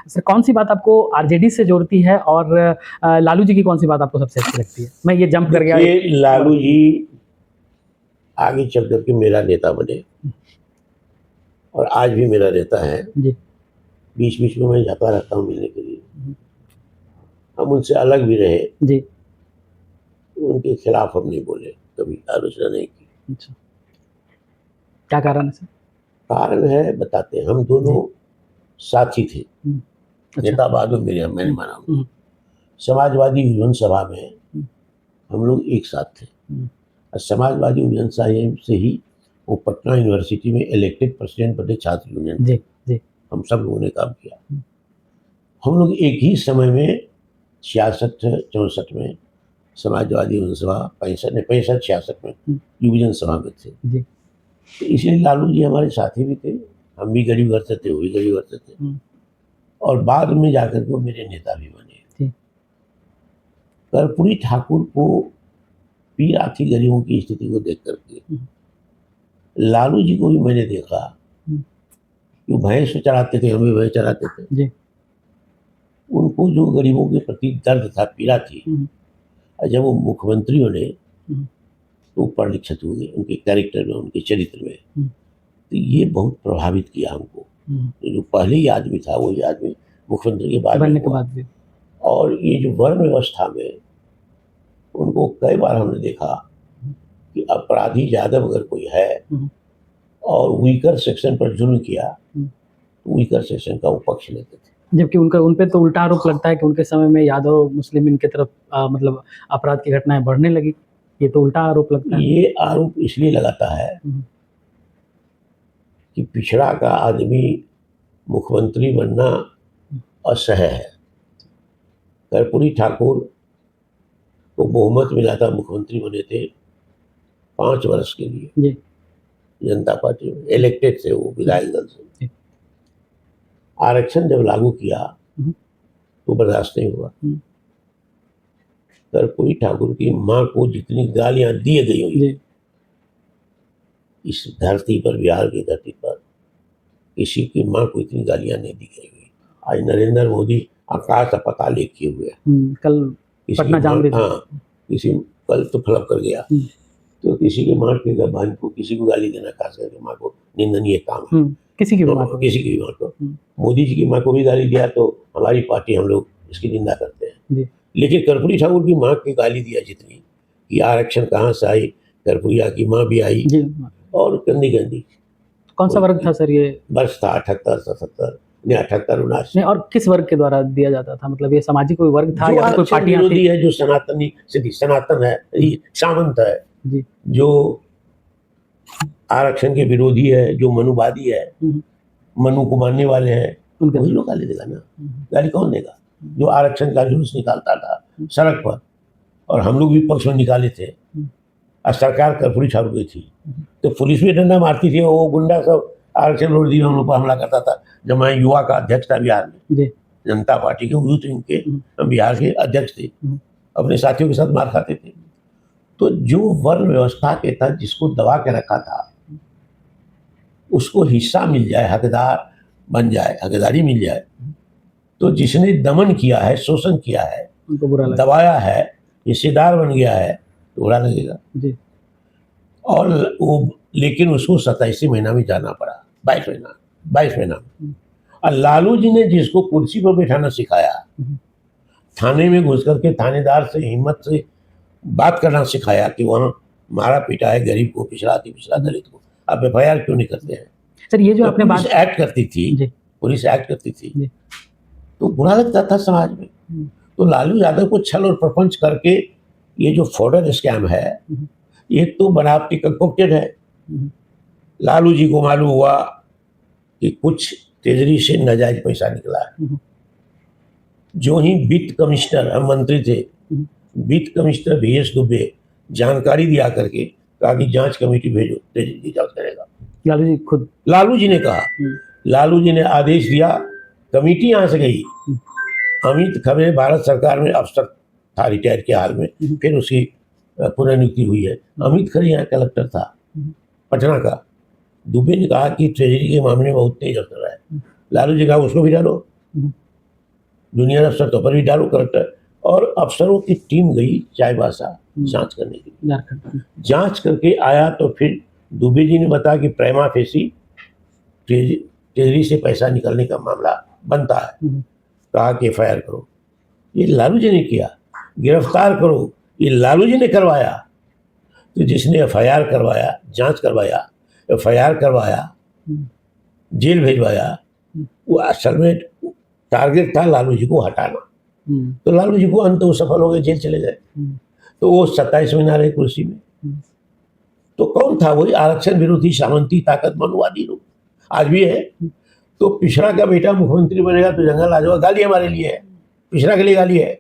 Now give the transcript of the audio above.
Sir कौन सी बात आपको आरजेडी से जोड़ती है और लालू जी की कौन सी बात आपको सबसे अच्छी लगती है? मैं ये जंप कर गया। ये लालू जी आगे चल करके मेरा नेता बने और आज भी मेरा नेता है जी। बीच बीच में मैं जाता रहता हूँ मिलने के लिए। हम उनसे अलग भी रहे जी। उनके खिलाफ हम नहीं बोले, कभी आलोचना नहीं की। अच्छा, क्या कारण है सर? कारण है बताते हैं। हम दोनों साथी थे। अच्छा। नेता बाद में मैंने माना। समाजवादी युवन सभा में हम लोग एक साथ थे और समाजवादी युवन सभा से ही वो पटना यूनिवर्सिटी में इलेक्टेड प्रेसिडेंट बने छात्र यूनियन। जी जी। हम सब लोगों ने काम किया। हम लोग एक ही समय में 66-64 में समाजवादी युवन सभा 65-66 में युवन सभा में थे जी। तो इसलिए लालू जी हमारे साथी भी थे। हम भी गरीब घर से थे, वो भी गरीब घर से थे और बाद में जाकर के वो मेरे नेता भी बने। कर्पूरी ठाकुर को पीड़ा थी गरीबों की स्थिति को देख करके। लालू जी को भी मैंने देखा कि भैंस चराते थे, हम भी भैंस चराते थे जी। उनको जो गरीबों के प्रति दर्द था, पीड़ा थी, और जब वो मुख्यमंत्री बने तो पढ़ लिखित हुए उनके कैरेक्टर में, उनके चरित्र में। तो ये बहुत प्रभावित किया हमको। जो पहले ही आदमी था वही आदमी मुख्यमंत्री के बाद बनने के बाद भी। और ये जो वर्ण व्यवस्था में उनको कई बार हमने देखा कि अपराधी यादव अगर कोई है और वीकर सेक्शन पर जुल्म किया तो वीकर सेक्शन का वो पक्ष लेते थे। जबकि उनका उन पे तो उल्टा आरोप लगता है कि उनके समय में यादव मुस्लिम इनके तरफ मतलब अपराध की घटनाएं बढ़ने लगी। ये तो उल्टा आरोप लगता है। ये आरोप इसलिए लगाता है कि पिछड़ा का आदमी मुख्यमंत्री बनना असह्य है। कर्पूरी ठाकुर को बहुमत मिला था, मुख्यमंत्री बने थे 5 वर्ष के लिए जी। जनता पार्टी में इलेक्टेड थे वो विधायक दल से। आरक्षण जब लागू किया तो बर्दाश्त नहीं हुआ। कर्पूरी ठाकुर की मां को जितनी गालियां दी गई हुई इस धरती पर, बिहार की धरती पर किसी की मां को इतनी गालियां नहीं दी गई हुई। आज नरेंद्र मोदी आकाश पताल एक किए हुए कल पटना जाम भी था। किसी कल तो फ्लप कर गया। तो किसी के मां के बहन को किसी को गाली देना, खास करके मां को, निंदनीय काम है। किसी की भी मां को मोदी जी की मां को भी गाली दिया तो हमारी पार्टी, हम लोग इसकी निंदा करते हैं। लेकिन कर्पूरी ठाकुर की मां की गाली दिया जितनी कि आरक्षण कहाँ से आई, कर्पूरिया की मां भी आई और गंदी गंदी। कौन सा वर्ग था सर ये? वर्ष था 78-77 नहीं 78-79। और किस वर्ग के द्वारा दिया जाता था? मतलब ये सामाजिक कोई वर्ग था या कोई पार्टियां थी? है जो सनातनी सनातन है, सामंत है जी, जो आरक्षण के विरोधी है, जो मनुवादी है, मनु को मानने वाले हैं, वही लोग गाली देगा ना। गाली कौन देगा? जो आरक्षण का जुलूस निकालता था सड़क पर और हम लोग भी पक्ष में निकाले थे और सरकार कर्पूरी ठाकुर की थी तो पुलिस भी डंडा मारती थी। वो गुंडा सब आरक्षण विरोधी हम लोग पर हमला करता था। जब मैं युवा का अध्यक्ष था बिहार में, जनता पार्टी के यूथ विंग के हम बिहार के अध्यक्ष थे, अपने साथियों के साथ मार खाते थे। तो जो वर्ण व्यवस्था के तहत जिसको दबा के रखा था उसको हिस्सा मिल जाए, हकदार बन जाए, हकदारी मिल जाए, तो जिसने दमन किया है, शोषण किया है, दबाया है, हिस्सेदार बन गया है तो बुरा लगेगा जी। और वो लेकिन उसको 27 महीना में जाना पड़ा, 22 महीना। और लालू जी ने जिसको कुर्सी पर बैठाना सिखाया, थाने में घुस करके थानेदार से हिम्मत से बात करना सिखाया कि वहाँ मारा पीटा है गरीब को, पिछड़ा दलित को, आप FIR क्यों नहीं करते हैं? सर ये जो आपने बात एक्ट करती थी, पुलिस एक्ट करती थी तो बुरा लगता था समाज में। तो लालू यादव को छल और प्रपंच करके ये जो फॉर्डर स्कैम है ये तो बनावटी कंकोक्टेड है। लालू जी को मालूम हुआ कि कुछ तेजरी से नाजायज पैसा निकला है। जो ही वित्त कमिश्नर, हम मंत्री थे, वित्त कमिश्नर VS दुबे जानकारी दिया करके कहा कि जांच कमेटी भेजो, तेजरी की जांच करेगा। लालू जी खुद, लालू जी ने कहा, लालू जी ने आदेश दिया, कमेटी यहाँ से गई। अमित खरे भारत सरकार में अफसर था रिटायर के हाल में, फिर उसकी पुनर्नियुक्ति हुई है। अमित खरे यहाँ कलेक्टर था पटना का। दुबे ने कहा कि ट्रेजरी के मामले में बहुत तेज अफसर है। लालू जी कहा उसको भी डालो, जूनियर अफसर तो पर भी डालो करेक्टर, और अफसरों की टीम गई चाईबासा जांच करने के लिए। झारखंड। जांच करके आया तो फिर दुबे जी ने बताया कि प्रेमा फेसी ट्रेजरी से पैसा निकलने का मामला बनता है। कहा कि FIR करो। ये लालू जी ने किया। गिरफ्तार करो, ये लालू जी ने करवाया। तो जिसने FIR करवाया, जांच करवाया, FIR करवाया, जेल भेजवाया, वो असल में टारगेट था लालू जी को हटाना। तो लालू जी को अंत वो सफल हो गए, जेल चले गए। तो वो 27 महीना रहे कुर्सी में। तो कौन था? वही आरक्षण विरोधी सामंती ताकत मनुवादी लोग आज भी है। तो पिछड़ा का बेटा मुख्यमंत्री बनेगा तो जंगल आ जाएगा, गाली हमारे लिए है, पिछड़ा के लिए गाली है।